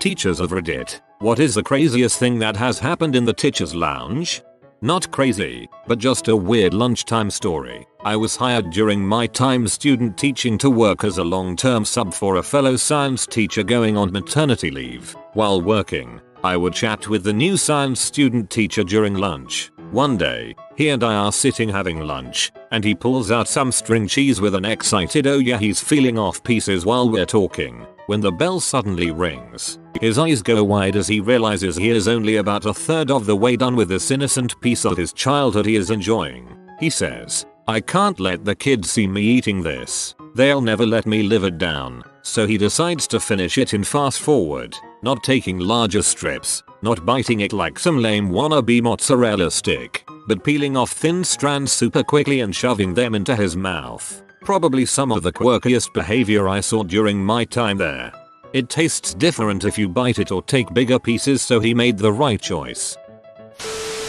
Teachers of Reddit, what is the craziest thing that has happened in the teacher's lounge? Not crazy, but just a weird lunchtime story. I was hired during my time student teaching to work as a long-term sub for a fellow science teacher going on maternity leave. While working, I would chat with the new science student teacher during lunch. One day, he and I are sitting having lunch, and he pulls out some string cheese with an excited "oh yeah" he's feeling off pieces while we're talking, when the bell suddenly rings. His eyes go wide as he realizes he is only about a third of the way done with this innocent piece of his childhood he is enjoying. He says, "I can't let the kids see me eating this. They'll never let me live it down." So he decides to finish it in fast forward, not taking larger strips, not biting it like some lame wannabe mozzarella stick, but peeling off thin strands super quickly and shoving them into his mouth. Probably some of the quirkiest behavior I saw during my time there. It tastes different if you bite it or take bigger pieces, so he made the right choice.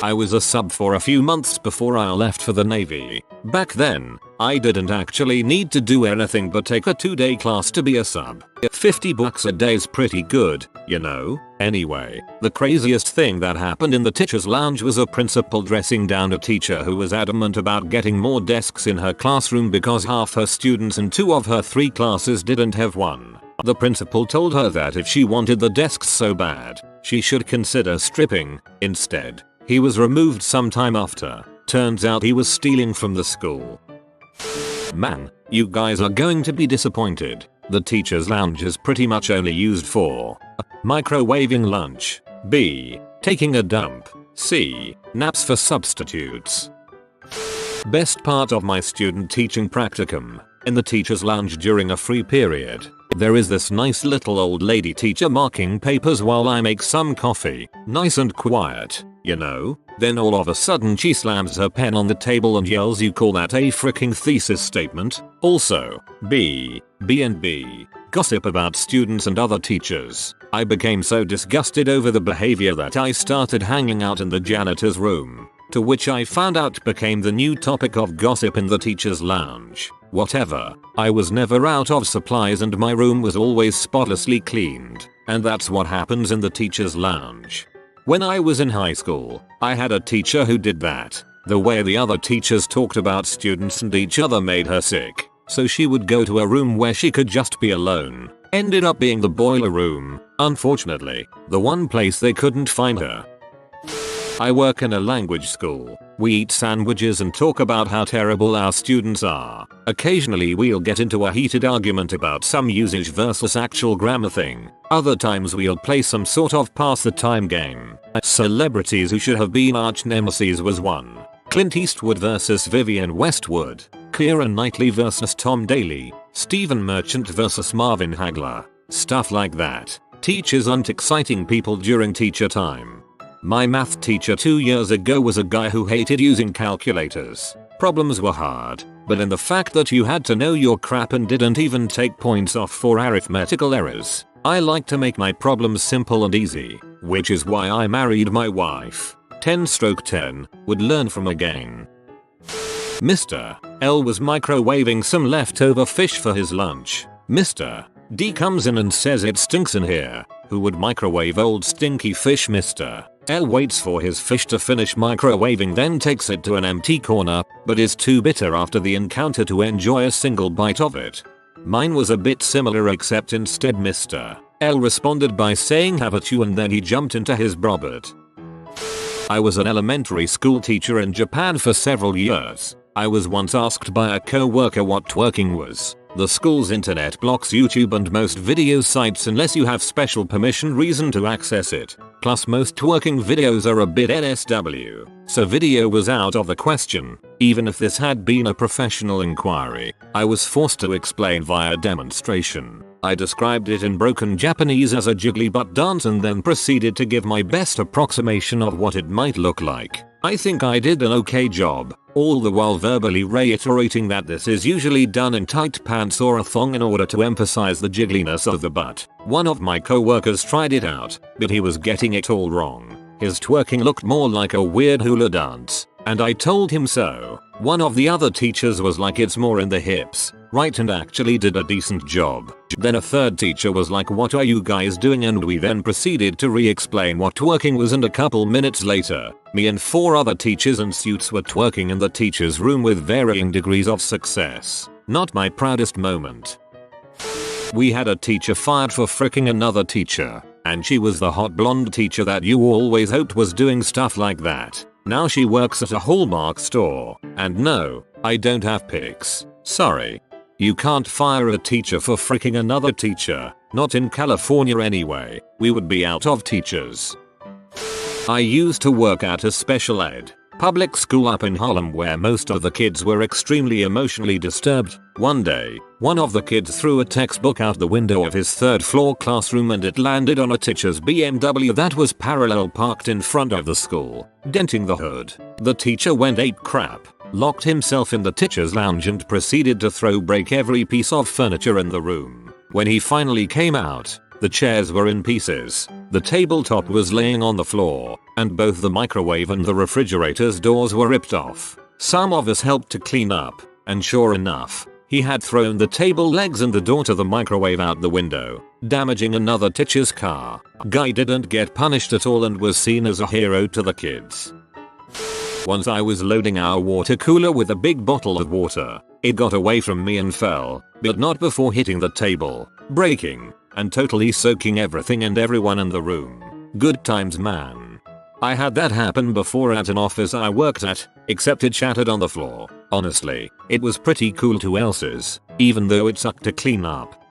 I was a sub for a few months before I left for the Navy. Back then, I didn't actually need to do anything but take a 2-day class to be a sub. $50 a day's pretty good, you know? Anyway, the craziest thing that happened in the teacher's lounge was a principal dressing down a teacher who was adamant about getting more desks in her classroom because half her students in 2 of her 3 classes didn't have one. The principal told her that if she wanted the desks so bad, she should consider stripping instead. He was removed sometime after. Turns out he was stealing from the school. Man, you guys are going to be disappointed. The teacher's lounge is pretty much only used for microwaving lunch, B. taking a dump, C. naps for substitutes. Best part of my student teaching practicum. In the teacher's lounge during a free period, there is this nice little old lady teacher marking papers while I make some coffee. Nice and quiet, you know? Then all of a sudden she slams her pen on the table and yells, "You call that a freaking thesis statement?" Also, B. Gossip about students and other teachers. I became so disgusted over the behavior that I started hanging out in the janitor's room, to which I found out became the new topic of gossip in the teacher's lounge. Whatever, I was never out of supplies and my room was always spotlessly cleaned, and that's what happens in the teacher's lounge. When I was in high school, I had a teacher who did that. The way the other teachers talked about students and each other made her sick, so she would go to a room where she could just be alone. Ended up being the boiler room, unfortunately, the one place they couldn't find her. I work in a language school. We eat sandwiches and talk about how terrible our students are. Occasionally we'll get into a heated argument about some usage versus actual grammar thing. Other times we'll play some sort of pass the time game. Celebrities who should have been arch nemesis was one. Clint Eastwood versus Vivienne Westwood. Keira Knightley versus Tom Daley. Stephen Merchant versus Marvin Hagler. Stuff like that. Teachers aren't exciting people during teacher time. My math teacher 2 years ago was a guy who hated using calculators. Problems were hard, but in the fact that you had to know your crap and didn't even take points off for arithmetical errors. I like to make my problems simple and easy, which is why I married my wife. 10/10, would learn from again. Mr. L was microwaving some leftover fish for his lunch. Mr. D comes in and says it stinks in here. Who would microwave old stinky fish? Mr. L waits for his fish to finish microwaving, then takes it to an empty corner, but is too bitter after the encounter to enjoy a single bite of it. Mine was a bit similar, except instead Mr. L responded by saying "have at you," and then he jumped into his brobert. I was an elementary school teacher in Japan for several years. I was once asked by a co-worker what twerking was. The school's internet blocks YouTube and most video sites unless you have special permission reason to access it. Plus most twerking videos are a bit NSW, so video was out of the question. Even if this had been a professional inquiry, I was forced to explain via demonstration. I described it in broken Japanese as a jiggly butt dance and then proceeded to give my best approximation of what it might look like. I think I did an okay job, all the while verbally reiterating that this is usually done in tight pants or a thong in order to emphasize the jiggliness of the butt. One of my co-workers tried it out, but he was getting it all wrong. His twerking looked more like a weird hula dance, and I told him so. One of the other teachers was like, it's more in the hips, right, and actually did a decent job. Then a third teacher was like, what are you guys doing? And we then proceeded to re-explain what twerking was, and a couple minutes later, me and 4 other teachers in suits were twerking in the teacher's room with varying degrees of success. Not my proudest moment. We had a teacher fired for fricking another teacher, and she was the hot blonde teacher that you always hoped was doing stuff like that. Now she works at a Hallmark store, and no, I don't have pics. Sorry. You can't fire a teacher for fricking another teacher, not in California anyway, we would be out of teachers. I used to work at a special ed public school up in Harlem where most of the kids were extremely emotionally disturbed. One day, one of the kids threw a textbook out the window of his 3rd floor classroom and it landed on a teacher's BMW that was parallel parked in front of the school, denting the hood. The teacher went ape crap, locked himself in the teacher's lounge and proceeded to break every piece of furniture in the room. When he finally came out, the chairs were in pieces, the tabletop was laying on the floor, and both the microwave and the refrigerator's doors were ripped off. Some of us helped to clean up, and sure enough, he had thrown the table legs and the door to the microwave out the window, damaging another teacher's car. Guy didn't get punished at all and was seen as a hero to the kids. Once I was loading our water cooler with a big bottle of water. It got away from me and fell, but not before hitting the table, breaking, and totally soaking everything and everyone in the room. Good times, man. I had that happen before at an office I worked at, except it shattered on the floor. Honestly, it was pretty cool to else's, even though it sucked to clean up.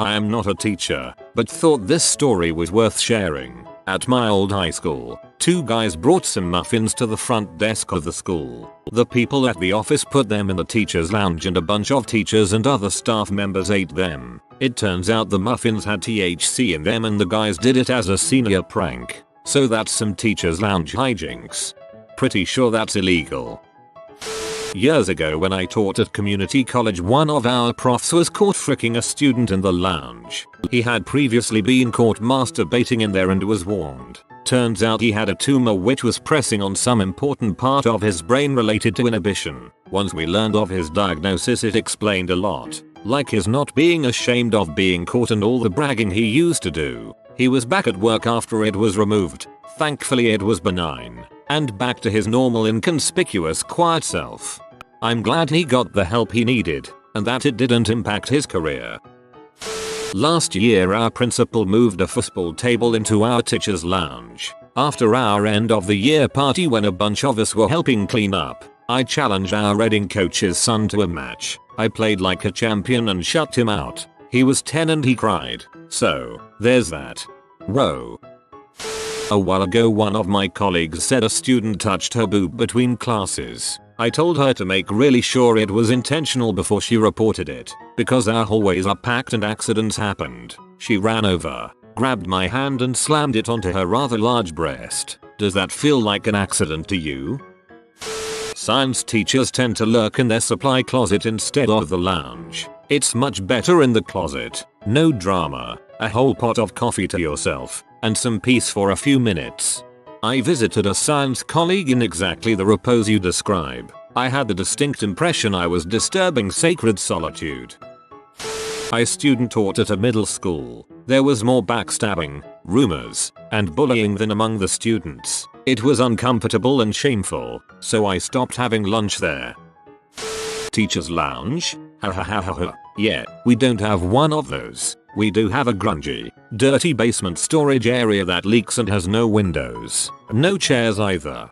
I am not a teacher, but thought this story was worth sharing. At my old high school, 2 guys brought some muffins to the front desk of the school. The people at the office put them in the teacher's lounge and a bunch of teachers and other staff members ate them. It turns out the muffins had THC in them and the guys did it as a senior prank. So that's some teacher's lounge hijinks. Pretty sure that's illegal. Years ago when I taught at community college, one of our profs was caught fricking a student in the lounge. He had previously been caught masturbating in there and was warned. Turns out he had a tumor which was pressing on some important part of his brain related to inhibition. Once we learned of his diagnosis, it explained a lot. Like his not being ashamed of being caught and all the bragging he used to do. He was back at work after it was removed. Thankfully it was benign. And back to his normal inconspicuous quiet self. I'm glad he got the help he needed, and that it didn't impact his career. Last year our principal moved a football table into our teacher's lounge. After our end of the year party when a bunch of us were helping clean up, I challenged our Reading coach's son to a match. I played like a champion and shut him out. He was 10 and he cried. So, there's that. Whoa. A while ago one of my colleagues said a student touched her boob between classes. I told her to make really sure it was intentional before she reported it, because our hallways are packed and accidents happened. She ran over, grabbed my hand and slammed it onto her rather large breast. Does that feel like an accident to you? Science teachers tend to lurk in their supply closet instead of the lounge. It's much better in the closet. No drama, a whole pot of coffee to yourself, and some peace for a few minutes. I visited a science colleague in exactly the repose you describe. I had the distinct impression I was disturbing sacred solitude. I student taught at a middle school. There was more backstabbing, rumors, and bullying than among the students. It was uncomfortable and shameful, so I stopped having lunch there. Teacher's lounge? Ha ha ha ha ha. Yeah, we don't have one of those. We do have a grungy, dirty basement storage area that leaks and has no windows. No chairs either.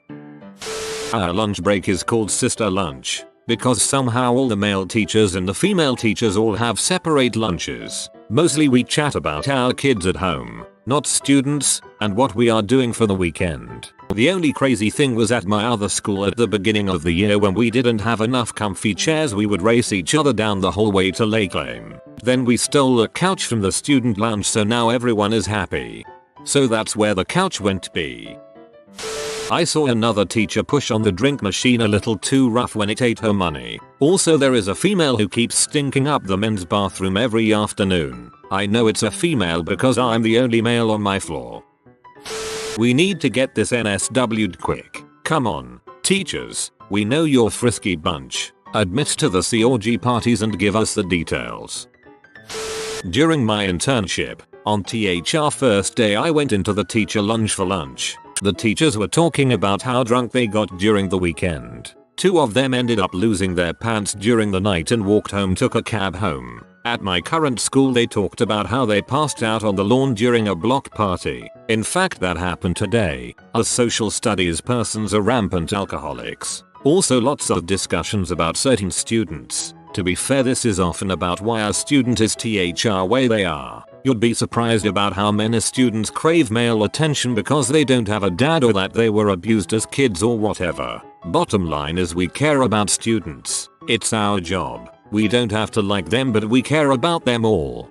Our lunch break is called sister lunch, because somehow all the male teachers and the female teachers all have separate lunches. Mostly we chat about our kids at home, not students, and what we are doing for the weekend. The only crazy thing was at my other school at the beginning of the year when we didn't have enough comfy chairs, we would race each other down the hallway to lay claim. Then we stole a couch from the student lounge, so now everyone is happy. So that's where the couch went to be. I saw another teacher push on the drink machine a little too rough when it ate her money. Also there is a female who keeps stinking up the men's bathroom every afternoon. I know it's a female because I'm the only male on my floor. We need to get this NSW'd quick. Come on, teachers. We know you're frisky bunch. Admit to the COG parties and give us the details. During my internship, on THR first day I went into the teacher lounge for lunch. The teachers were talking about how drunk they got during the weekend. 2 of them ended up losing their pants during the night and walked home, took a cab home. At my current school they talked about how they passed out on the lawn during a block party. In fact that happened today. As social studies persons are rampant alcoholics. Also lots of discussions about certain students. To be fair, this is often about why a student is THR way they are. You'd be surprised about how many students crave male attention because they don't have a dad or that they were abused as kids or whatever. Bottom line is we care about students. It's our job. We don't have to like them, but we care about them all.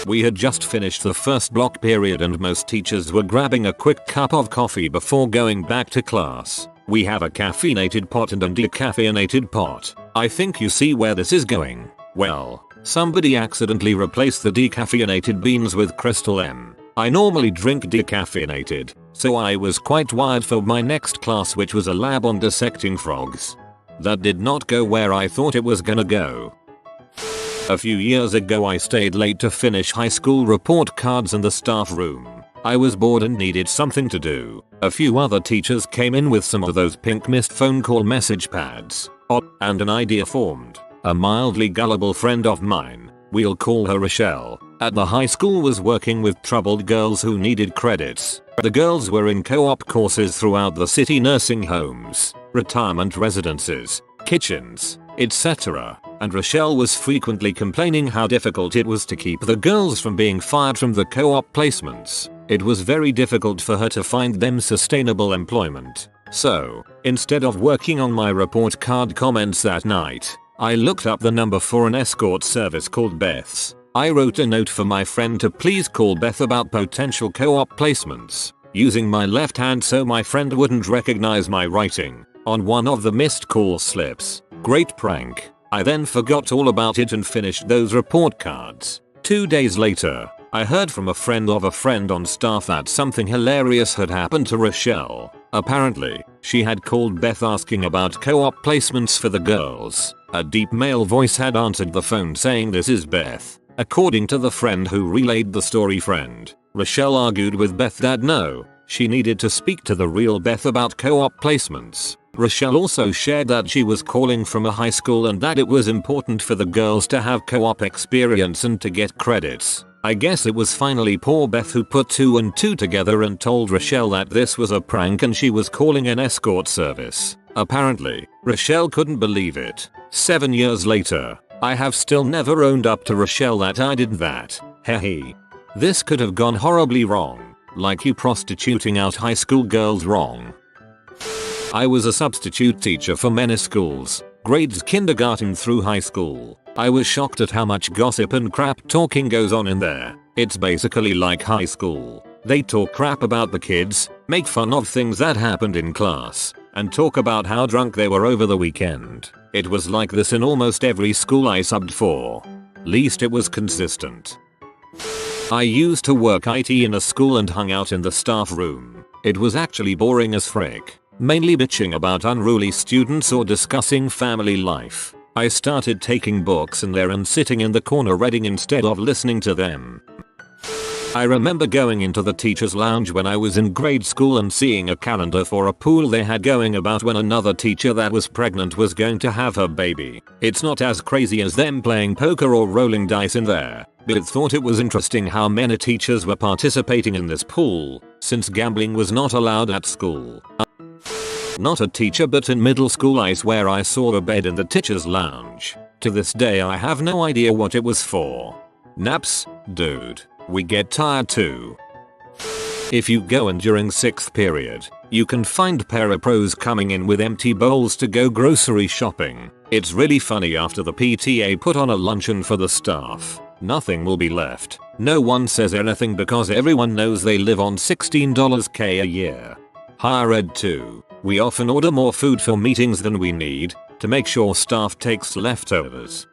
We had just finished the first block period and most teachers were grabbing a quick cup of coffee before going back to class. We have a caffeinated pot and a decaffeinated pot. I think you see where this is going. Well, somebody accidentally replaced the decaffeinated beans with Crystal M. I normally drink decaffeinated, so I was quite wired for my next class, which was a lab on dissecting frogs. That did not go where I thought it was gonna go. A few years ago I stayed late to finish high school report cards in the staff room. I was bored and needed something to do. A few other teachers came in with some of those pink mist phone call message pads. And an idea formed. A mildly gullible friend of mine, we'll call her Rochelle, at the high school was working with troubled girls who needed credits. The girls were in co-op courses throughout the city, nursing homes, retirement residences, kitchens, etc. And Rochelle was frequently complaining how difficult it was to keep the girls from being fired from the co-op placements. It was very difficult for her to find them sustainable employment. So, instead of working on my report card comments that night, I looked up the number for an escort service called Beth's. I wrote a note for my friend to please call Beth about potential co-op placements, using my left hand so my friend wouldn't recognize my writing on one of the missed call slips. Great prank. I then forgot all about it and finished those report cards. 2 days later, I heard from a friend of a friend on staff that something hilarious had happened to Rochelle. Apparently, she had called Beth asking about co-op placements for the girls. A deep male voice had answered the phone saying, "This is Beth." According to the friend who relayed the story, Rochelle argued with Beth that no, she needed to speak to the real Beth about co-op placements. Rochelle also shared that she was calling from a high school and that it was important for the girls to have co-op experience and to get credits. I guess it was finally poor Beth who put 2 and 2 together and told Rochelle that this was a prank and she was calling an escort service. Apparently, Rochelle couldn't believe it. 7 years later, I have still never owned up to Rochelle that I did that. Hehe. This could have gone horribly wrong, like you prostituting out high school girls wrong. I was a substitute teacher for many schools, grades kindergarten through high school. I was shocked at how much gossip and crap talking goes on in there. It's basically like high school. They talk crap about the kids, make fun of things that happened in class, and talk about how drunk they were over the weekend. It was like this in almost every school I subbed for. Least it was consistent. I used to work IT in a school and hung out in the staff room. It was actually boring as frick. Mainly bitching about unruly students or discussing family life. I started taking books in there and sitting in the corner reading instead of listening to them. I remember going into the teacher's lounge when I was in grade school and seeing a calendar for a pool they had going about when another teacher that was pregnant was going to have her baby. It's not as crazy as them playing poker or rolling dice in there, but I thought it was interesting how many teachers were participating in this pool, since gambling was not allowed at school. Not a teacher, but in middle school I swear I saw a bed in the teacher's lounge. To this day I have no idea what it was for. Naps? Dude, we get tired too. If you go in during 6th period, you can find parapros coming in with empty bowls to go grocery shopping. It's really funny. After the PTA put on a luncheon for the staff, nothing will be left. No one says anything because everyone knows they live on $16K a year. Higher ed too. We often order more food for meetings than we need, to make sure staff takes leftovers.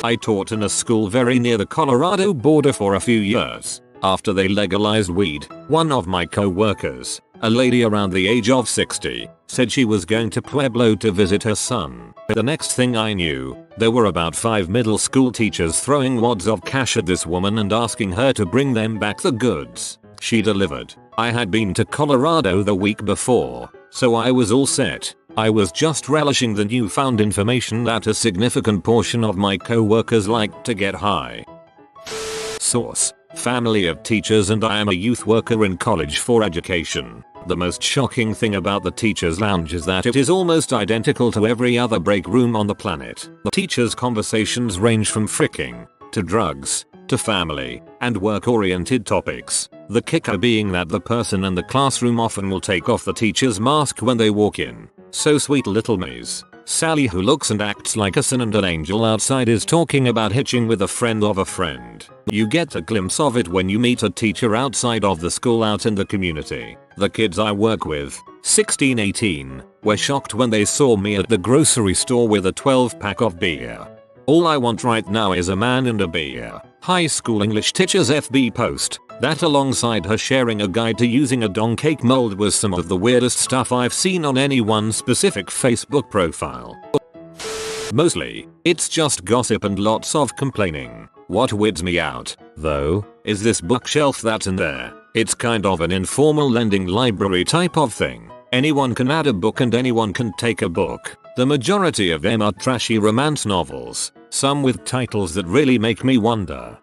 I taught in a school very near the Colorado border for a few years. After they legalized weed, one of my co-workers, A lady around the age of 60 said she was going to Pueblo to visit her son. The next thing I knew, there were about 5 middle school teachers throwing wads of cash at this woman and asking her to bring them back the goods. She delivered. I had been to Colorado the week before, so I was all set. I was just relishing the newfound information that a significant portion of my co-workers liked to get high. Source: family of teachers, and I am a youth worker in college for education. The most shocking thing about the teachers lounge is that it is almost identical to every other break room on the planet. The teachers' conversations range from fricking, to drugs, to family, and work-oriented topics. The kicker being that the person in the classroom often will take off the teacher's mask when they walk in. So sweet little Miss Sally, who looks and acts like a saint and an angel outside, is talking about hitching with a friend of a friend. You get a glimpse of it when you meet a teacher outside of the school out in the community. The kids I work with, 16-18, were shocked when they saw me at the grocery store with a 12-pack of beer. All I want right now is a man and a beer. High school English teacher's FB post. That, alongside her sharing a guide to using a dong cake mold, was some of the weirdest stuff I've seen on any one specific Facebook profile. Mostly, it's just gossip and lots of complaining. What weirds me out, though, is this bookshelf that's in there. It's kind of an informal lending library type of thing. Anyone can add a book and anyone can take a book. The majority of them are trashy romance novels, some with titles that really make me wonder.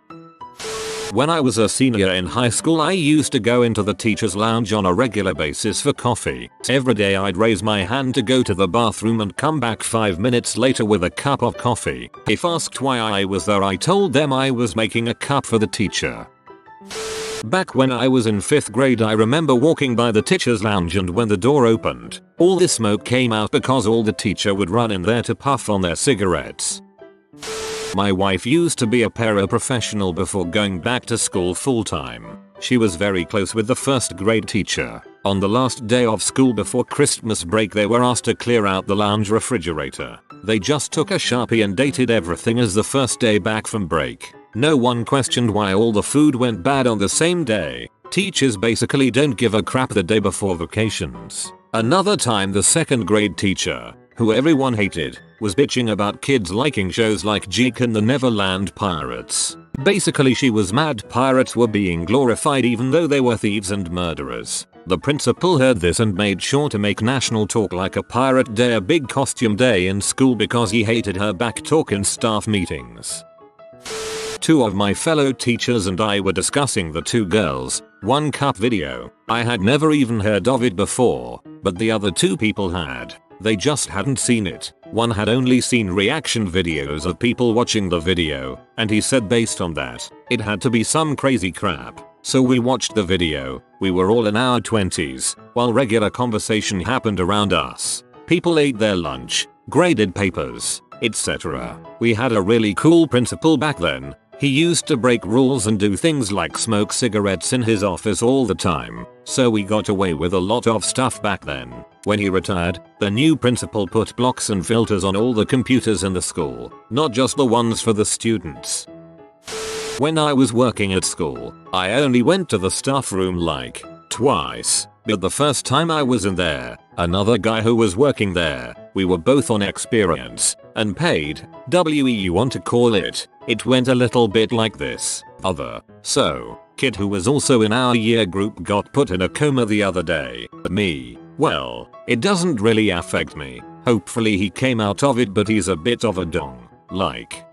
When I was a senior in high school, I used to go into the teacher's lounge on a regular basis for coffee. Every day I'd raise my hand to go to the bathroom and come back 5 minutes later with a cup of coffee. If asked why I was there, I told them I was making a cup for the teacher. Back when I was in 5th grade, I remember walking by the teacher's lounge, and when the door opened, all the smoke came out because all the teacher would run in there to puff on their cigarettes. My wife used to be a paraprofessional before going back to school full-time. She was very close with the 1st grade teacher. On the last day of school before Christmas break, they were asked to clear out the lounge refrigerator. They just took a Sharpie and dated everything as the first day back from break. No one questioned why all the food went bad on the same day. Teachers basically don't give a crap the day before vacations. Another time, the 2nd grade teacher, who everyone hated, was bitching about kids liking shows like Jake and the Neverland Pirates. Basically, she was mad pirates were being glorified even though they were thieves and murderers. The principal heard this and made sure to make National Talk Like a Pirate Day a big costume day in school because he hated her back talk in staff meetings. 2 of my fellow teachers and I were discussing the 2 girls, 1 cup video. I had never even heard of it before, but the other 2 people had. They just hadn't seen it. One had only seen reaction videos of people watching the video, and he said based on that, it had to be some crazy crap. So we watched the video. We were all in our 20s, while regular conversation happened around us. People ate their lunch, graded papers, etc. We had a really cool principal back then. He used to break rules and do things like smoke cigarettes in his office all the time, so we got away with a lot of stuff back then. When he retired, the new principal put blocks and filters on all the computers in the school, not just the ones for the students. When I was working at school, I only went to the staff room like twice, but the first time I was in there, another guy who was working there, we were both on experience and paid, WE you want to call it. It went a little bit like this. So, kid who was also in our year group got put in a coma the other day. Me, well, it doesn't really affect me. Hopefully he came out of it, but he's a bit of a dong. Like,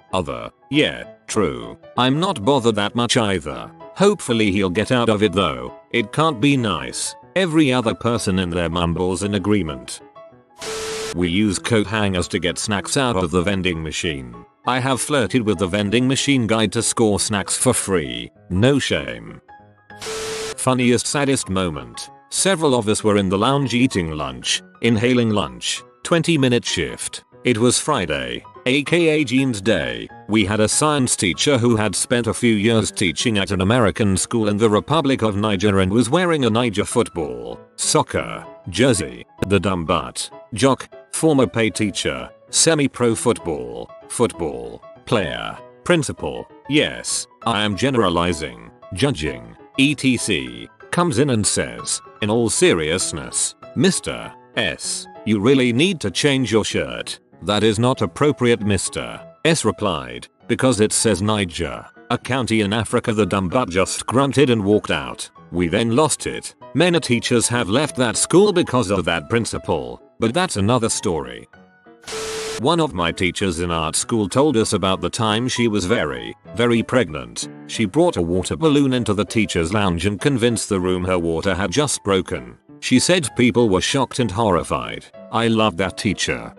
yeah, true. I'm not bothered that much either. Hopefully he'll get out of it though. It can't be nice. Every other person in there mumbles in agreement. We use coat hangers to get snacks out of the vending machine. I have flirted with the vending machine guide to score snacks for free. No shame. Funniest saddest moment. Several of us were in the lounge eating lunch, inhaling lunch, 20-minute shift. It was Friday, aka Jeans Day. We had a science teacher who had spent a few years teaching at an American school in the Republic of Niger and was wearing a Niger football, soccer, jersey. The dumb butt, jock, former paid teacher, semi-pro football player, principal, yes, I am generalizing, judging, etc. comes in and says, In all seriousness, Mr. S, you really need to change your shirt. That is not appropriate, Mr. S replied, because it says Niger, a county in Africa. The dumb butt just grunted and walked out. We then lost it. Many teachers have left that school because of that principal, but that's another story. One of my teachers in art school told us about the time she was very pregnant. She brought a water balloon into the teacher's lounge and convinced the room her water had just broken. She said people were shocked and horrified. I loved that teacher.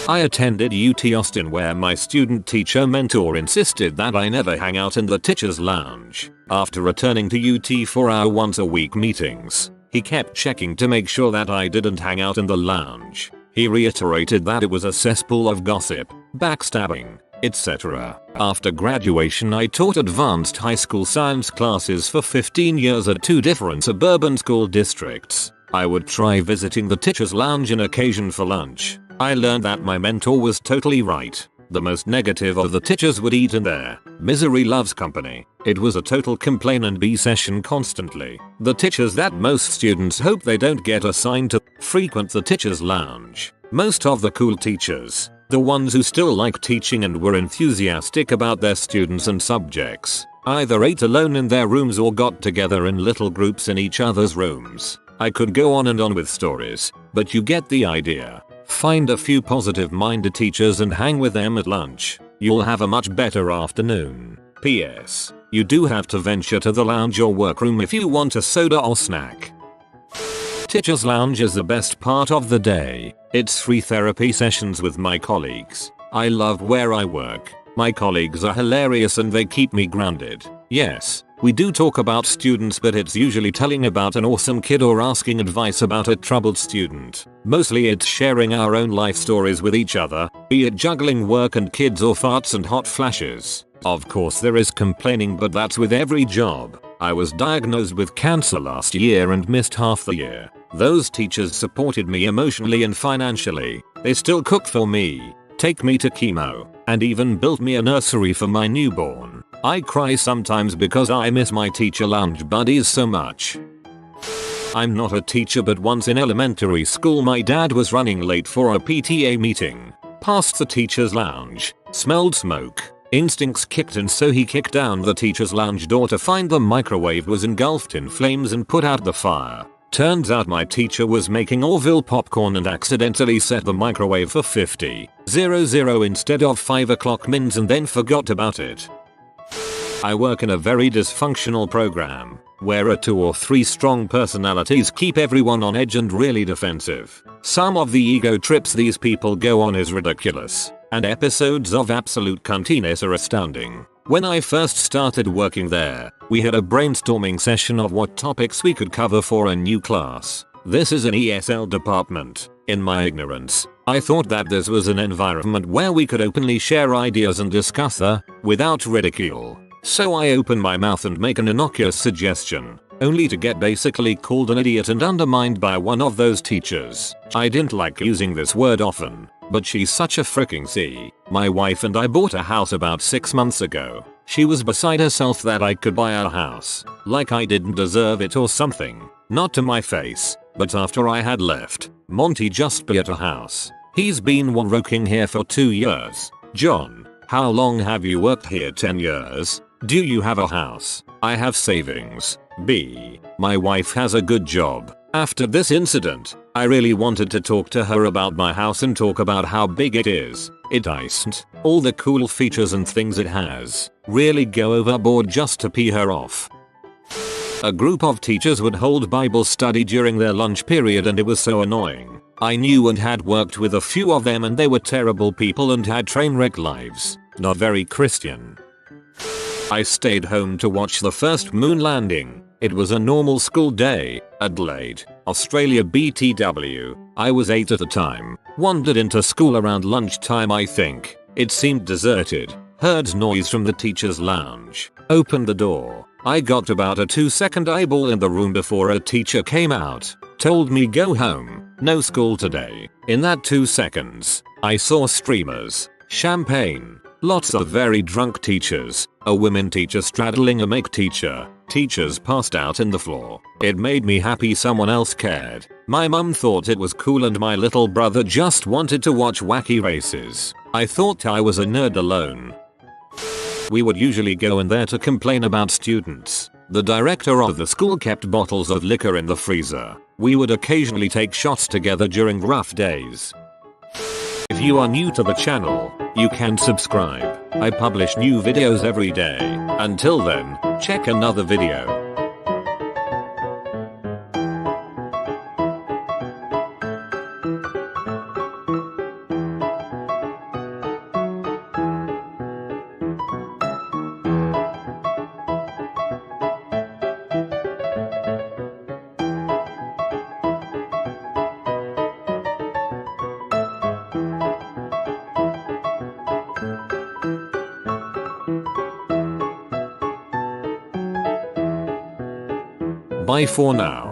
I attended UT Austin, where my student teacher mentor insisted that I never hang out in the teacher's lounge. After returning to UT for our once a week meetings, he kept checking to make sure that I didn't hang out in the lounge. He reiterated that it was a cesspool of gossip, backstabbing, etc. After graduation, I taught advanced high school science classes for 15 years at 2 different suburban school districts. I would try visiting the teacher's lounge on occasion for lunch. I learned that my mentor was totally right. The most negative of the teachers would eat in there. Misery loves company. It was a total complain and be session constantly. The teachers that most students hope they don't get assigned to frequent the teacher's lounge. Most of the cool teachers, the ones who still like teaching and were enthusiastic about their students and subjects, either ate alone in their rooms or got together in little groups in each other's rooms. I could go on and on with stories, but you get the idea. Find a few positive-minded teachers and hang with them at lunch. You'll have a much better afternoon. P.S. You do have to venture to the lounge or workroom if you want a soda or snack. Teacher's lounge is the best part of the day. It's free therapy sessions with my colleagues. I love where I work. My colleagues are hilarious and they keep me grounded. Yes, we do talk about students, but it's usually telling about an awesome kid or asking advice about a troubled student. Mostly it's sharing our own life stories with each other, be it juggling work and kids or farts and hot flashes. Of course there is complaining, but that's with every job. I was diagnosed with cancer last year and missed half the year. Those teachers supported me emotionally and financially. They still cook for me, take me to chemo, and even built me a nursery for my newborn. I cry sometimes because I miss my teacher lounge buddies so much. I'm not a teacher, but once in elementary school my dad was running late for a PTA meeting. Passed the teacher's lounge, smelled smoke. Instincts kicked in, so he kicked down the teacher's lounge door to find the microwave was engulfed in flames and put out the fire. Turns out my teacher was making Orville popcorn and accidentally set the microwave for 50:00 instead of 5 o'clock mins and then forgot about it. I work in a very dysfunctional program, where 2 or 3 strong personalities keep everyone on edge and really defensive. Some of the ego trips these people go on is ridiculous, and episodes of absolute cuntiness are astounding. When I first started working there, we had a brainstorming session of what topics we could cover for a new class. This is an ESL department. In my ignorance, I thought that this was an environment where we could openly share ideas and discuss without ridicule. So I open my mouth and make an innocuous suggestion, only to get basically called an idiot and undermined by one of those teachers. I didn't like using this word often, but she's such a freaking C. My wife and I bought a house about 6 months ago. She was beside herself that I could buy a house, like I didn't deserve it or something. Not to my face, but after I had left, Monty just bought a house. He's been working here for 2 years. John, how long have you worked here? 10 years. Do you have a house? I have savings. B. My wife has a good job. After this incident, I really wanted to talk to her about my house and talk about how big it is. It isn't. All the cool features and things it has. Really go overboard just to pee her off. A group of teachers would hold Bible study during their lunch period and it was so annoying. I knew and had worked with a few of them and they were terrible people and had train wreck lives. Not very Christian. I stayed home to watch the first moon landing. It was a normal school day, Adelaide, Australia BTW. I was 8 at the time. Wandered into school around lunchtime I think. It seemed deserted. Heard noise from the teacher's lounge. Opened the door. I got about a 2-second eyeball in the room before a teacher came out. Told me go home. No school today. In that 2 seconds, I saw streamers, champagne, Lots of very drunk teachers, a women teacher straddling a make teacher, teachers passed out in the floor. It made me happy someone else cared. My mum thought it was cool and my little brother just wanted to watch wacky races. I thought I was a nerd alone. We would usually go in there to complain about students. The director of the school kept bottles of liquor in the freezer. We would occasionally take shots together during rough days. If you are new to the channel, you can subscribe. I publish new videos every day. Until then, check another video. Bye for now.